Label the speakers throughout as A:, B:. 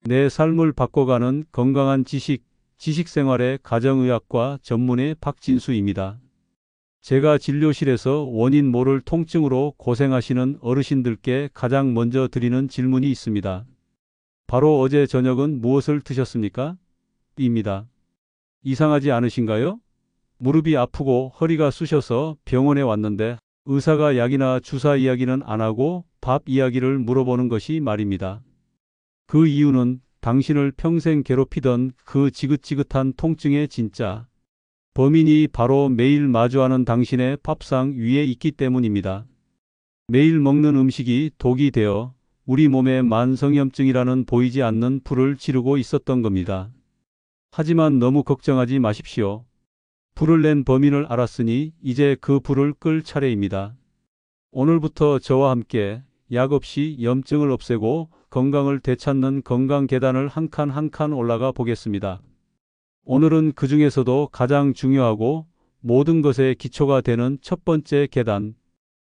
A: 내 삶을 바꿔가는 건강한 지식생활의 가정의학과 전문의 박진수입니다. 제가 진료실에서 원인 모를 통증으로 고생하시는 어르신들께 가장 먼저 드리는 질문이 있습니다. 바로 어제 저녁은 무엇을 드셨습니까? 입니다. 이상하지 않으신가요? 무릎이 아프고 허리가 쑤셔서 병원에 왔는데 의사가 약이나 주사 이야기는 안 하고 밥 이야기를 물어보는 것이 말입니다. 그 이유는 당신을 평생 괴롭히던 그 지긋지긋한 통증의 진짜 범인이 바로 매일 마주하는 당신의 밥상 위에 있기 때문입니다. 매일 먹는 음식이 독이 되어 우리 몸에 만성염증이라는 보이지 않는 불을 지르고 있었던 겁니다. 하지만 너무 걱정하지 마십시오. 불을 낸 범인을 알았으니 이제 그 불을 끌 차례입니다. 오늘부터 저와 함께 약 없이 염증을 없애고 건강을 되찾는 건강 계단을 한 칸 한 칸 올라가 보겠습니다. 오늘은 그 중에서도 가장 중요하고 모든 것의 기초가 되는 첫 번째 계단,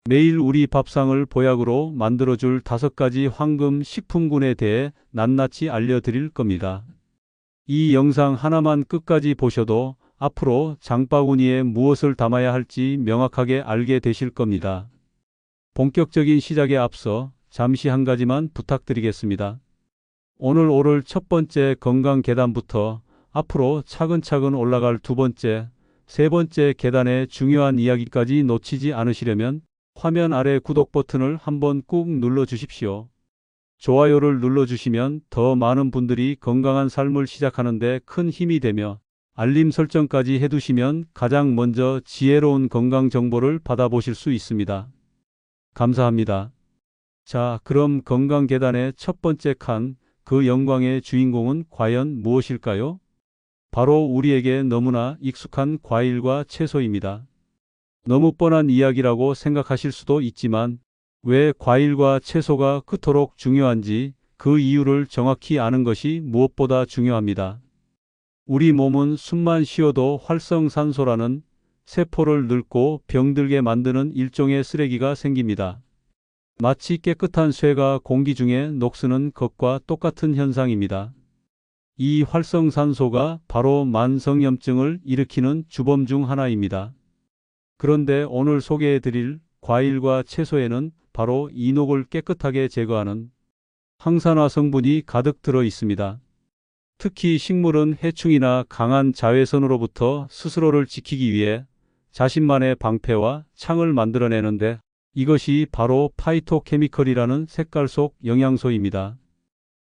A: 매일 우리 밥상을 보약으로 만들어줄 5가지 황금 식품군에 대해 낱낱이 알려드릴 겁니다. 이 영상 하나만 끝까지 보셔도 앞으로 장바구니에 무엇을 담아야 할지 명확하게 알게 되실 겁니다. 본격적인 시작에 앞서 잠시 한 가지만 부탁드리겠습니다. 오늘 오를 첫 번째 건강 계단부터 앞으로 차근차근 올라갈 두 번째, 세 번째 계단의 중요한 이야기까지 놓치지 않으시려면 화면 아래 구독 버튼을 한번 꾹 눌러 주십시오. 좋아요를 눌러주시면 더 많은 분들이 건강한 삶을 시작하는 데 큰 힘이 되며 알림 설정까지 해두시면 가장 먼저 지혜로운 건강 정보를 받아보실 수 있습니다. 감사합니다. 자, 그럼 건강 계단의 첫 번째 칸, 그 영광의 주인공은 과연 무엇일까요? 바로 우리에게 너무나 익숙한 과일과 채소입니다. 너무 뻔한 이야기라고 생각하실 수도 있지만 왜 과일과 채소가 그토록 중요한지 그 이유를 정확히 아는 것이 무엇보다 중요합니다. 우리 몸은 숨만 쉬어도 활성산소라는 세포를 늙고 병들게 만드는 일종의 쓰레기가 생깁니다. 마치 깨끗한 쇠가 공기 중에 녹쓰는 것과 똑같은 현상입니다. 이 활성산소가 바로 만성염증을 일으키는 주범 중 하나입니다. 그런데 오늘 소개해드릴 과일과 채소에는 바로 이 녹을 깨끗하게 제거하는 항산화 성분이 가득 들어 있습니다. 특히 식물은 해충이나 강한 자외선으로부터 스스로를 지키기 위해 자신만의 방패와 창을 만들어내는데 이것이 바로 파이토케미컬이라는 색깔 속 영양소입니다.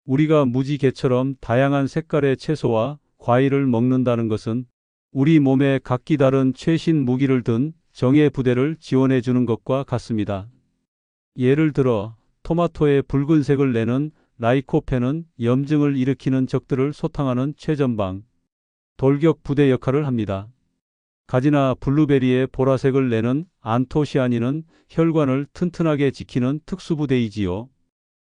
A: 우리가 무지개처럼 다양한 색깔의 채소와 과일을 먹는다는 것은 우리 몸에 각기 다른 최신 무기를 든 정예 부대를 지원해 주는 것과 같습니다. 예를 들어 토마토의 붉은색을 내는 라이코펜은 염증을 일으키는 적들을 소탕하는 최전방, 돌격 부대 역할을 합니다. 가지나 블루베리의 보라색을 내는 안토시아닌은 혈관을 튼튼하게 지키는 특수부대이지요.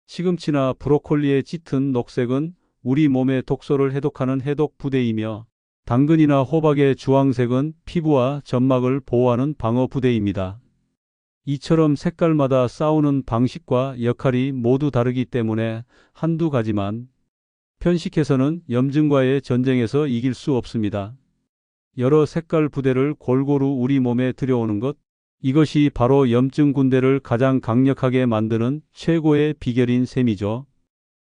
A: 시금치나 브로콜리의 짙은 녹색은 우리 몸의 독소를 해독하는 해독부대이며 당근이나 호박의 주황색은 피부와 점막을 보호하는 방어부대입니다. 이처럼 색깔마다 싸우는 방식과 역할이 모두 다르기 때문에 한두 가지만 편식해서는 염증과의 전쟁에서 이길 수 없습니다. 여러 색깔 부대를 골고루 우리 몸에 들여오는 것, 이것이 바로 염증 군대를 가장 강력하게 만드는 최고의 비결인 셈이죠.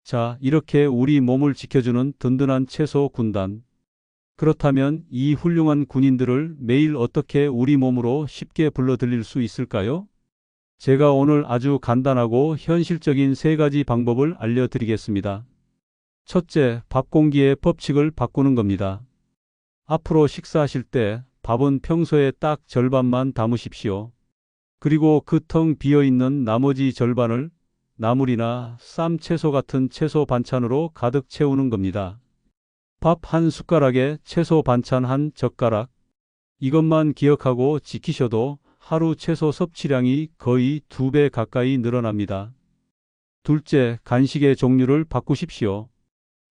A: 자, 이렇게 우리 몸을 지켜주는 든든한 채소 군단. 그렇다면 이 훌륭한 군인들을 매일 어떻게 우리 몸으로 쉽게 불러들일 수 있을까요? 제가 오늘 아주 간단하고 현실적인 3가지 방법을 알려드리겠습니다. 첫째, 밥 공기의 법칙을 바꾸는 겁니다. 앞으로 식사하실 때 밥은 평소에 딱 절반만 담으십시오. 그리고 그 텅 비어있는 나머지 절반을 나물이나 쌈, 채소 같은 채소 반찬으로 가득 채우는 겁니다. 밥 한 숟가락에 채소 반찬 한 젓가락. 이것만 기억하고 지키셔도 하루 채소 섭취량이 거의 2배 가까이 늘어납니다. 둘째, 간식의 종류를 바꾸십시오.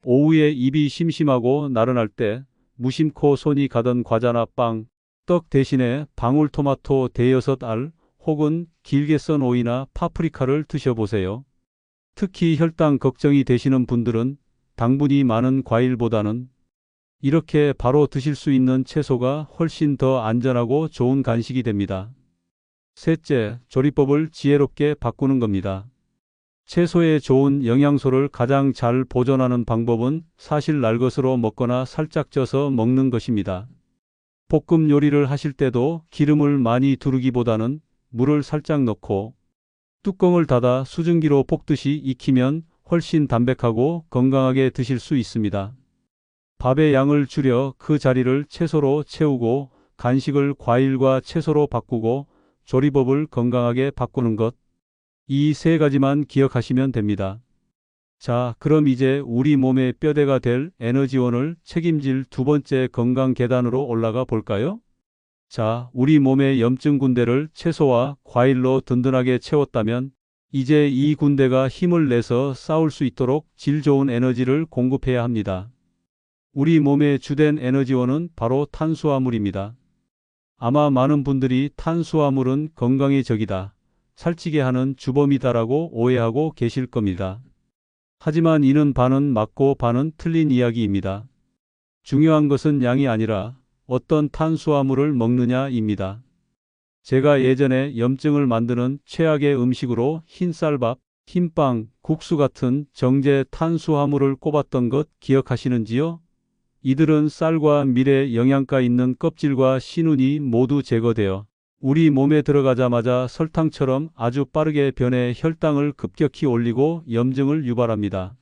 A: 오후에 입이 심심하고 나른할 때 무심코 손이 가던 과자나 빵, 떡 대신에 방울토마토 대여섯 알 혹은 길게 썬 오이나 파프리카를 드셔보세요. 특히 혈당 걱정이 되시는 분들은 당분이 많은 과일보다는 이렇게 바로 드실 수 있는 채소가 훨씬 더 안전하고 좋은 간식이 됩니다. 셋째, 조리법을 지혜롭게 바꾸는 겁니다. 채소의 좋은 영양소를 가장 잘 보존하는 방법은 사실 날 것으로 먹거나 살짝 쪄서 먹는 것입니다. 볶음 요리를 하실 때도 기름을 많이 두르기보다는 물을 살짝 넣고 뚜껑을 닫아 수증기로 볶듯이 익히면 훨씬 담백하고 건강하게 드실 수 있습니다. 밥의 양을 줄여 그 자리를 채소로 채우고 간식을 과일과 채소로 바꾸고 조리법을 건강하게 바꾸는 것. 이 세 가지만 기억하시면 됩니다. 자, 그럼 이제 우리 몸의 뼈대가 될 에너지원을 책임질 두 번째 건강 계단으로 올라가 볼까요? 자, 우리 몸의 염증 군대를 채소와 과일로 든든하게 채웠다면 이제 이 군대가 힘을 내서 싸울 수 있도록 질 좋은 에너지를 공급해야 합니다. 우리 몸의 주된 에너지원은 바로 탄수화물입니다. 아마 많은 분들이 탄수화물은 건강의 적이다, 살찌게 하는 주범이다라고 오해하고 계실 겁니다. 하지만 이는 반은 맞고 반은 틀린 이야기입니다. 중요한 것은 양이 아니라 어떤 탄수화물을 먹느냐입니다. 제가 예전에 염증을 만드는 최악의 음식으로 흰쌀밥, 흰빵, 국수 같은 정제 탄수화물을 꼽았던 것 기억하시는지요? 이들은 쌀과 밀의 영양가 있는 껍질과 신운이 모두 제거되어 우리 몸에 들어가자마자 설탕처럼 아주 빠르게 변해 혈당을 급격히 올리고 염증을 유발합니다.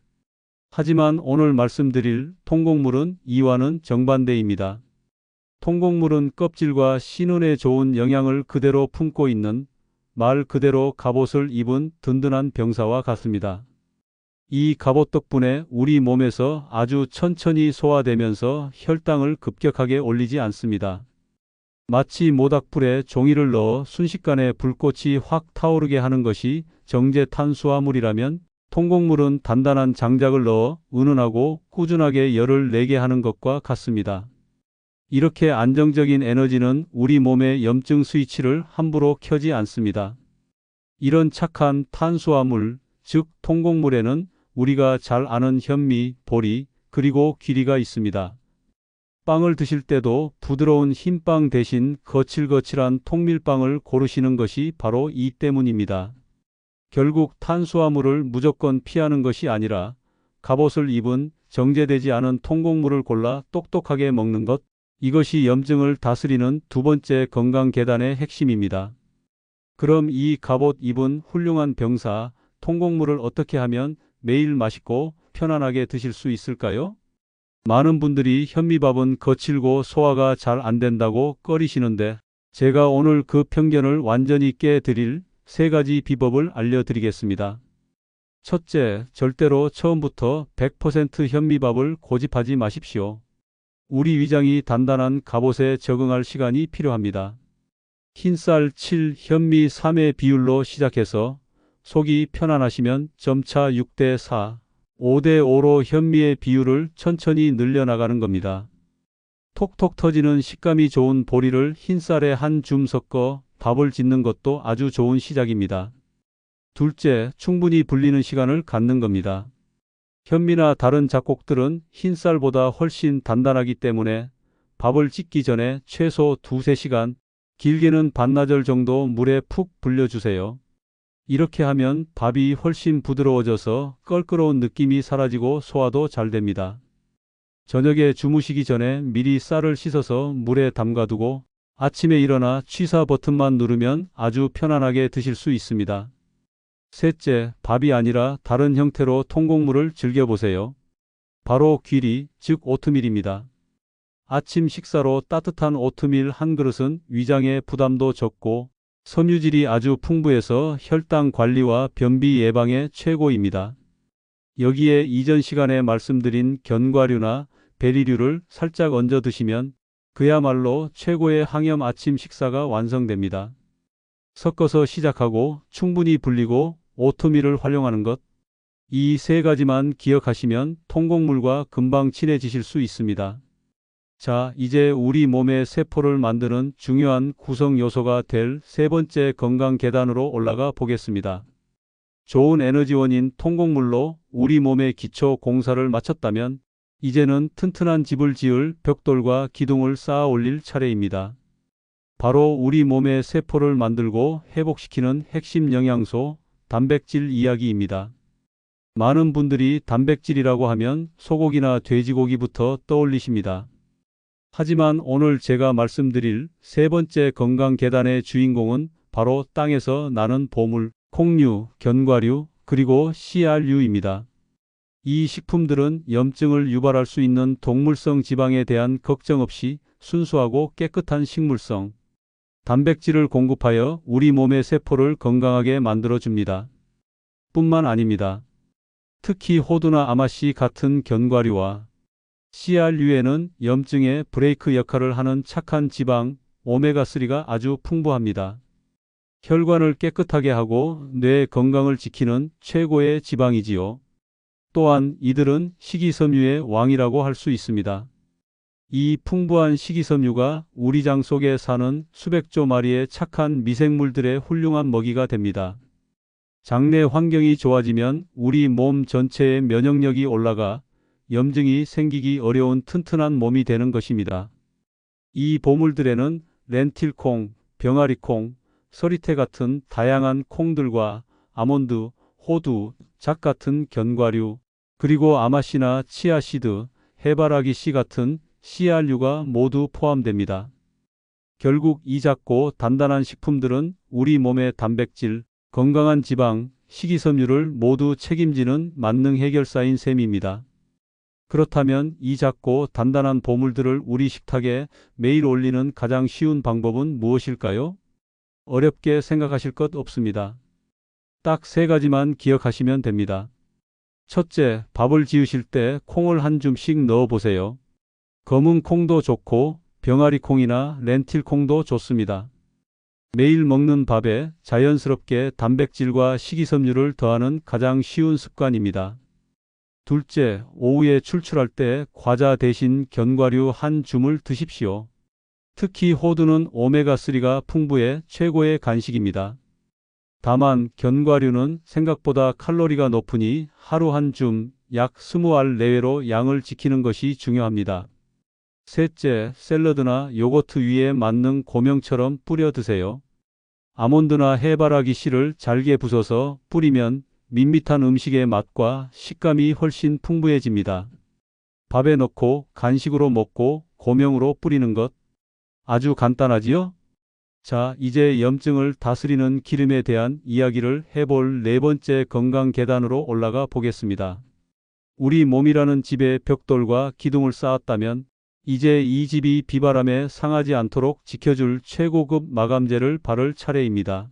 A: 하지만 오늘 말씀드릴 통곡물은 이와는 정반대입니다. 통곡물은 껍질과 신운에 좋은 영양을 그대로 품고 있는 말 그대로 갑옷을 입은 든든한 병사와 같습니다. 이 갑옷 덕분에 우리 몸에서 아주 천천히 소화되면서 혈당을 급격하게 올리지 않습니다. 마치 모닥불에 종이를 넣어 순식간에 불꽃이 확 타오르게 하는 것이 정제 탄수화물이라면 통곡물은 단단한 장작을 넣어 은은하고 꾸준하게 열을 내게 하는 것과 같습니다. 이렇게 안정적인 에너지는 우리 몸의 염증 스위치를 함부로 켜지 않습니다. 이런 착한 탄수화물, 즉 통곡물에는 우리가 잘 아는 현미, 보리, 그리고 귀리가 있습니다. 빵을 드실 때도 부드러운 흰빵 대신 거칠거칠한 통밀빵을 고르시는 것이 바로 이 때문입니다. 결국 탄수화물을 무조건 피하는 것이 아니라 갑옷을 입은 정제되지 않은 통곡물을 골라 똑똑하게 먹는 것, 이것이 염증을 다스리는 두 번째 건강 계단의 핵심입니다. 그럼 이 갑옷 입은 훌륭한 병사, 통곡물을 어떻게 하면 매일 맛있고 편안하게 드실 수 있을까요? 많은 분들이 현미밥은 거칠고 소화가 잘 안 된다고 꺼리시는데 제가 오늘 그 편견을 완전히 깨드릴 세 가지 비법을 알려드리겠습니다. 첫째, 절대로 처음부터 100% 현미밥을 고집하지 마십시오. 우리 위장이 단단한 갑옷에 적응할 시간이 필요합니다. 흰쌀 7, 현미 3의 비율로 시작해서 속이 편안하시면 점차 6대 4, 5대 5로 현미의 비율을 천천히 늘려나가는 겁니다. 톡톡 터지는 식감이 좋은 보리를 흰쌀에 한 줌 섞어 밥을 짓는 것도 아주 좋은 시작입니다. 둘째, 충분히 불리는 시간을 갖는 겁니다. 현미나 다른 잡곡들은 흰쌀보다 훨씬 단단하기 때문에 밥을 짓기 전에 최소 2~3시간, 길게는 반나절 정도 물에 푹 불려주세요. 이렇게 하면 밥이 훨씬 부드러워져서 껄끄러운 느낌이 사라지고 소화도 잘 됩니다. 저녁에 주무시기 전에 미리 쌀을 씻어서 물에 담가두고 아침에 일어나 취사 버튼만 누르면 아주 편안하게 드실 수 있습니다. 셋째, 밥이 아니라 다른 형태로 통곡물을 즐겨보세요. 바로 귀리, 즉 오트밀입니다. 아침 식사로 따뜻한 오트밀 한 그릇은 위장의 부담도 적고 섬유질이 아주 풍부해서 혈당 관리와 변비 예방에 최고입니다. 여기에 이전 시간에 말씀드린 견과류나 베리류를 살짝 얹어 드시면 그야말로 최고의 항염 아침 식사가 완성됩니다. 섞어서 시작하고 충분히 불리고 오트밀을 활용하는 것, 이 세 가지만 기억하시면 통곡물과 금방 친해지실 수 있습니다. 자, 이제 우리 몸의 세포를 만드는 중요한 구성 요소가 될 세 번째 건강 계단으로 올라가 보겠습니다. 좋은 에너지원인 통곡물로 우리 몸의 기초 공사를 마쳤다면 이제는 튼튼한 집을 지을 벽돌과 기둥을 쌓아 올릴 차례입니다. 바로 우리 몸의 세포를 만들고 회복시키는 핵심 영양소, 단백질 이야기입니다. 많은 분들이 단백질이라고 하면 소고기나 돼지고기부터 떠올리십니다. 하지만 오늘 제가 말씀드릴 세 번째 건강 계단의 주인공은 바로 땅에서 나는 보물, 콩류, 견과류, 그리고 씨알류입니다. 이 식품들은 염증을 유발할 수 있는 동물성 지방에 대한 걱정 없이 순수하고 깨끗한 식물성, 단백질을 공급하여 우리 몸의 세포를 건강하게 만들어줍니다. 뿐만 아닙니다. 특히 호두나 아마씨 같은 견과류와 씨알류에는 염증의 브레이크 역할을 하는 착한 지방, 오메가3가 아주 풍부합니다. 혈관을 깨끗하게 하고 뇌 건강을 지키는 최고의 지방이지요. 또한 이들은 식이섬유의 왕이라고 할 수 있습니다. 이 풍부한 식이섬유가 우리 장 속에 사는 수백조 마리의 착한 미생물들의 훌륭한 먹이가 됩니다. 장내 환경이 좋아지면 우리 몸 전체의 면역력이 올라가 염증이 생기기 어려운 튼튼한 몸이 되는 것입니다. 이 보물들에는 렌틸콩, 병아리콩, 서리태 같은 다양한 콩들과 아몬드, 호두, 잣 같은 견과류, 그리고 아마씨나 치아씨드, 해바라기 씨 같은 씨알류가 모두 포함됩니다. 결국 이 작고 단단한 식품들은 우리 몸의 단백질, 건강한 지방, 식이섬유를 모두 책임지는 만능 해결사인 셈입니다. 그렇다면 이 작고 단단한 보물들을 우리 식탁에 매일 올리는 가장 쉬운 방법은 무엇일까요? 어렵게 생각하실 것 없습니다. 딱 세 가지만 기억하시면 됩니다. 첫째, 밥을 지으실 때 콩을 한 줌씩 넣어 보세요. 검은 콩도 좋고 병아리 콩이나 렌틸 콩도 좋습니다. 매일 먹는 밥에 자연스럽게 단백질과 식이섬유를 더하는 가장 쉬운 습관입니다. 둘째, 오후에 출출할 때 과자 대신 견과류 한 줌을 드십시오. 특히 호두는 오메가3가 풍부해 최고의 간식입니다. 다만 견과류는 생각보다 칼로리가 높으니 하루 한 줌, 약 20알 내외로 양을 지키는 것이 중요합니다. 셋째, 샐러드나 요거트 위에 만능 고명처럼 뿌려 드세요. 아몬드나 해바라기 씨를 잘게 부숴서 뿌리면 밋밋한 음식의 맛과 식감이 훨씬 풍부해집니다. 밥에 넣고 간식으로 먹고 고명으로 뿌리는 것. 아주 간단하지요? 자, 이제 염증을 다스리는 기름에 대한 이야기를 해볼 네 번째 건강 계단으로 올라가 보겠습니다. 우리 몸이라는 집에 벽돌과 기둥을 쌓았다면 이제 이 집이 비바람에 상하지 않도록 지켜줄 최고급 마감재를 바를 차례입니다.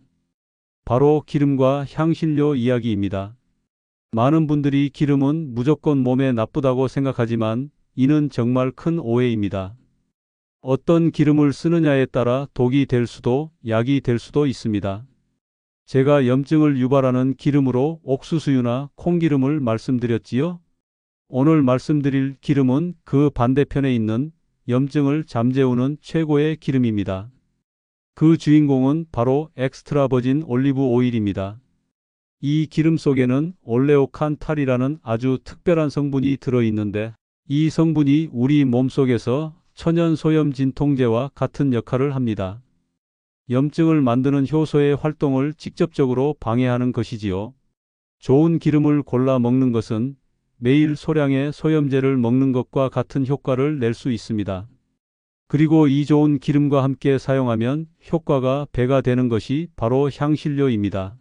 A: 바로 기름과 향신료 이야기입니다. 많은 분들이 기름은 무조건 몸에 나쁘다고 생각하지만 이는 정말 큰 오해입니다. 어떤 기름을 쓰느냐에 따라 독이 될 수도 약이 될 수도 있습니다. 제가 염증을 유발하는 기름으로 옥수수유나 콩기름을 말씀드렸지요. 오늘 말씀드릴 기름은 그 반대편에 있는 염증을 잠재우는 최고의 기름입니다. 그 주인공은 바로 엑스트라 버진 올리브 오일입니다. 이 기름 속에는 올레오칸탈이라는 아주 특별한 성분이 들어있는데 이 성분이 우리 몸속에서 천연 소염 진통제와 같은 역할을 합니다. 염증을 만드는 효소의 활동을 직접적으로 방해하는 것이지요. 좋은 기름을 골라 먹는 것은 매일 소량의 소염제를 먹는 것과 같은 효과를 낼 수 있습니다. 그리고 이 좋은 기름과 함께 사용하면 효과가 배가 되는 것이 바로 향신료입니다.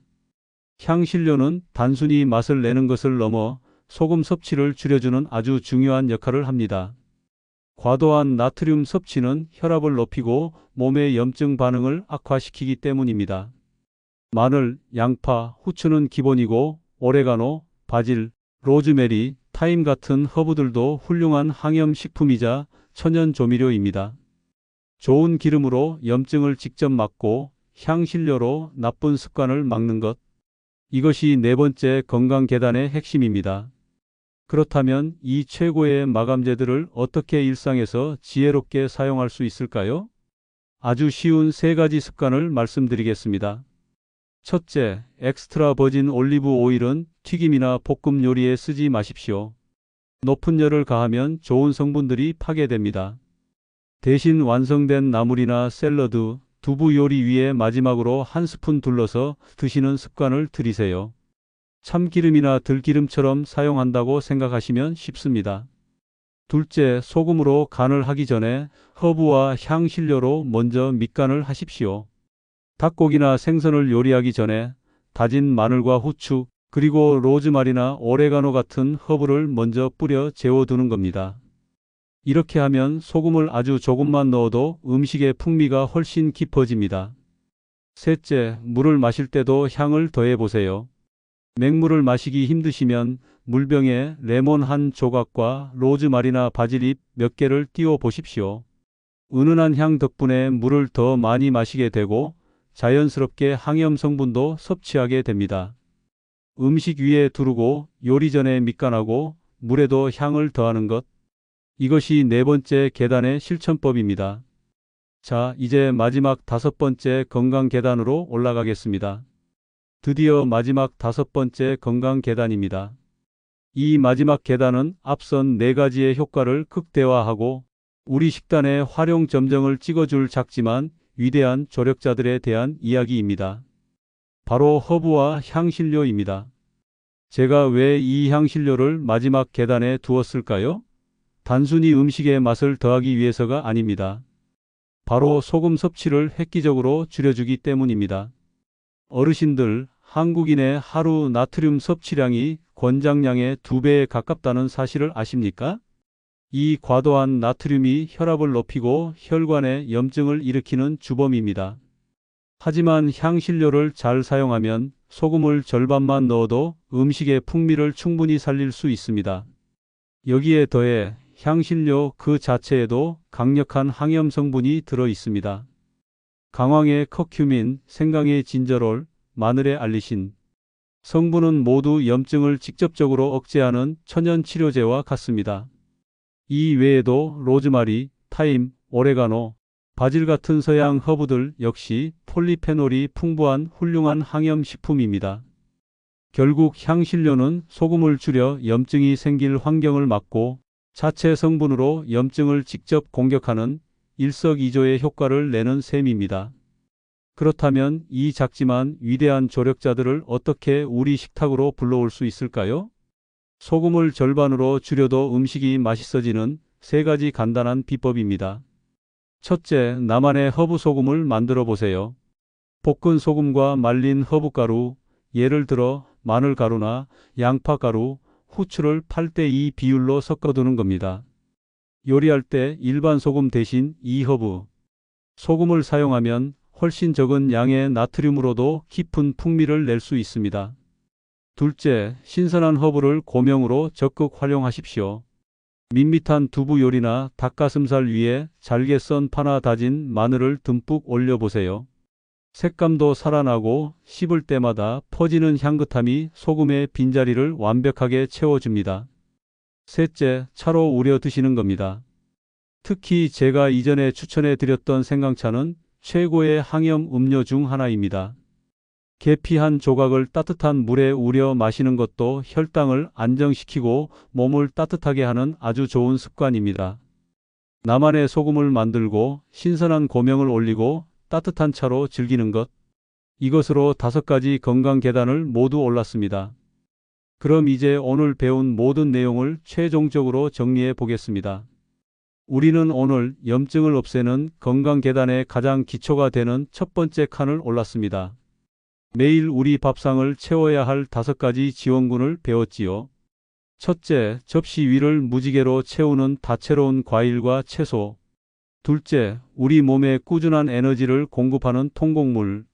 A: 향신료는 단순히 맛을 내는 것을 넘어 소금 섭취를 줄여주는 아주 중요한 역할을 합니다. 과도한 나트륨 섭취는 혈압을 높이고 몸의 염증 반응을 악화시키기 때문입니다. 마늘, 양파, 후추는 기본이고 오레가노, 바질, 로즈메리, 타임 같은 허브들도 훌륭한 항염식품이자 천연 조미료입니다. 좋은 기름으로 염증을 직접 막고 향신료로 나쁜 습관을 막는 것. 이것이 네 번째 건강 계단의 핵심입니다. 그렇다면 이 최고의 마감재들을 어떻게 일상에서 지혜롭게 사용할 수 있을까요? 아주 쉬운 세 가지 습관을 말씀드리겠습니다. 첫째, 엑스트라 버진 올리브 오일은 튀김이나 볶음 요리에 쓰지 마십시오. 높은 열을 가하면 좋은 성분들이 파괴됩니다. 대신 완성된 나물이나 샐러드, 두부 요리 위에 마지막으로 한 스푼 둘러서 드시는 습관을 들이세요. 참기름이나 들기름처럼 사용한다고 생각하시면 쉽습니다. 둘째, 소금으로 간을 하기 전에 허브와 향신료로 먼저 밑간을 하십시오. 닭고기나 생선을 요리하기 전에 다진 마늘과 후추, 그리고 로즈마리나 오레가노 같은 허브를 먼저 뿌려 재워두는 겁니다. 이렇게 하면 소금을 아주 조금만 넣어도 음식의 풍미가 훨씬 깊어집니다. 셋째, 물을 마실 때도 향을 더해 보세요. 맹물을 마시기 힘드시면 물병에 레몬 한 조각과 로즈마리나 바질잎 몇 개를 띄워 보십시오. 은은한 향 덕분에 물을 더 많이 마시게 되고 자연스럽게 항염 성분도 섭취하게 됩니다. 음식 위에 두르고 요리 전에 밑간하고 물에도 향을 더하는 것. 이것이 네 번째 계단의 실천법입니다. 자, 이제 마지막 다섯 번째 건강 계단으로 올라가겠습니다. 드디어 마지막 다섯 번째 건강 계단입니다. 이 마지막 계단은 앞선 네 가지의 효과를 극대화하고 우리 식단의 활용 점정을 찍어줄 작지만 위대한 조력자들에 대한 이야기입니다. 바로 허브와 향신료입니다. 제가 왜 이 향신료를 마지막 계단에 두었을까요? 단순히 음식의 맛을 더하기 위해서가 아닙니다. 바로 소금 섭취를 획기적으로 줄여주기 때문입니다. 어르신들, 한국인의 하루 나트륨 섭취량이 권장량의 2배에 가깝다는 사실을 아십니까? 이 과도한 나트륨이 혈압을 높이고 혈관에 염증을 일으키는 주범입니다. 하지만 향신료를 잘 사용하면 소금을 절반만 넣어도 음식의 풍미를 충분히 살릴 수 있습니다. 여기에 더해 향신료 그 자체에도 강력한 항염 성분이 들어 있습니다. 강황의 커큐민, 생강의 진저롤, 마늘의 알리신. 성분은 모두 염증을 직접적으로 억제하는 천연 치료제와 같습니다. 이 외에도 로즈마리, 타임, 오레가노, 바질 같은 서양 허브들 역시 폴리페놀이 풍부한 훌륭한 항염 식품입니다. 결국 향신료는 소금을 줄여 염증이 생길 환경을 막고 자체 성분으로 염증을 직접 공격하는 일석이조의 효과를 내는 셈입니다. 그렇다면 이 작지만 위대한 조력자들을 어떻게 우리 식탁으로 불러올 수 있을까요? 소금을 절반으로 줄여도 음식이 맛있어지는 세 가지 간단한 비법입니다. 첫째, 나만의 허브 소금을 만들어 보세요. 볶은 소금과 말린 허브가루, 예를 들어 마늘가루나 양파가루, 후추를 8대2 비율로 섞어두는 겁니다. 요리할 때 일반 소금 대신 이 허브 소금을 사용하면 훨씬 적은 양의 나트륨으로도 깊은 풍미를 낼 수 있습니다. 둘째, 신선한 허브를 고명으로 적극 활용하십시오. 밋밋한 두부 요리나 닭가슴살 위에 잘게 썬 파나 다진 마늘을 듬뿍 올려보세요. 색감도 살아나고 씹을 때마다 퍼지는 향긋함이 소금의 빈자리를 완벽하게 채워줍니다. 셋째, 차로 우려 드시는 겁니다. 특히 제가 이전에 추천해 드렸던 생강차는 최고의 항염 음료 중 하나입니다. 계피 한 조각을 따뜻한 물에 우려 마시는 것도 혈당을 안정시키고 몸을 따뜻하게 하는 아주 좋은 습관입니다. 나만의 소금을 만들고 신선한 고명을 올리고 따뜻한 차로 즐기는 것. 이것으로 5가지 건강 계단을 모두 올랐습니다. 그럼 이제 오늘 배운 모든 내용을 최종적으로 정리해 보겠습니다. 우리는 오늘 염증을 없애는 건강 계단의 가장 기초가 되는 첫 번째 칸을 올랐습니다. 매일 우리 밥상을 채워야 할 5가지 지원군을 배웠지요. 첫째, 접시 위를 무지개로 채우는 다채로운 과일과 채소. 둘째, 우리 몸에 꾸준한 에너지를 공급하는 통곡물.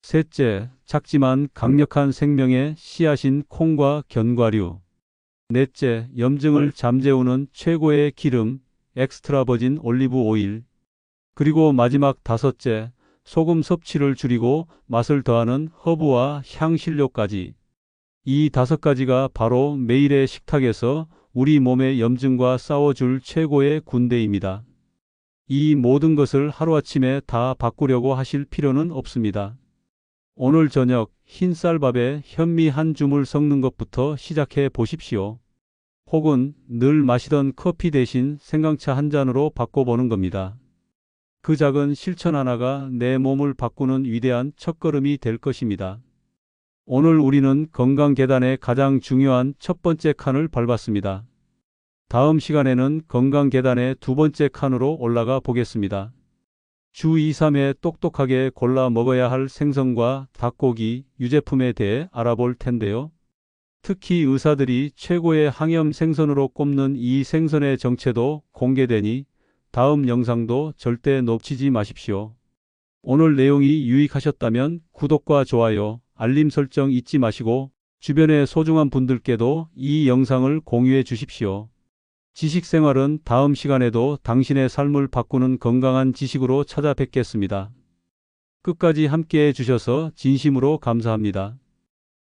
A: 셋째, 작지만 강력한 생명의 씨앗인 콩과 견과류. 넷째, 염증을 잠재우는 최고의 기름, 엑스트라 버진 올리브 오일. 그리고 마지막 5째, 소금 섭취를 줄이고 맛을 더하는 허브와 향신료까지. 이 5가지가 바로 매일의 식탁에서 우리 몸의 염증과 싸워줄 최고의 군대입니다. 이 모든 것을 하루아침에 다 바꾸려고 하실 필요는 없습니다. 오늘 저녁 흰쌀밥에 현미 한 줌을 섞는 것부터 시작해 보십시오. 혹은 늘 마시던 커피 대신 생강차 한 잔으로 바꿔보는 겁니다. 그 작은 실천 하나가 내 몸을 바꾸는 위대한 첫걸음이 될 것입니다. 오늘 우리는 건강 계단의 가장 중요한 첫 번째 칸을 밟았습니다. 다음 시간에는 건강 계단의 두 번째 칸으로 올라가 보겠습니다. 주 2, 3회 똑똑하게 골라 먹어야 할 생선과 닭고기, 유제품에 대해 알아볼 텐데요. 특히 의사들이 최고의 항염 생선으로 꼽는 이 생선의 정체도 공개되니 다음 영상도 절대 놓치지 마십시오. 오늘 내용이 유익하셨다면 구독과 좋아요, 알림 설정 잊지 마시고 주변의 소중한 분들께도 이 영상을 공유해 주십시오. 지식생활은 다음 시간에도 당신의 삶을 바꾸는 건강한 지식으로 찾아뵙겠습니다. 끝까지 함께해 주셔서 진심으로 감사합니다.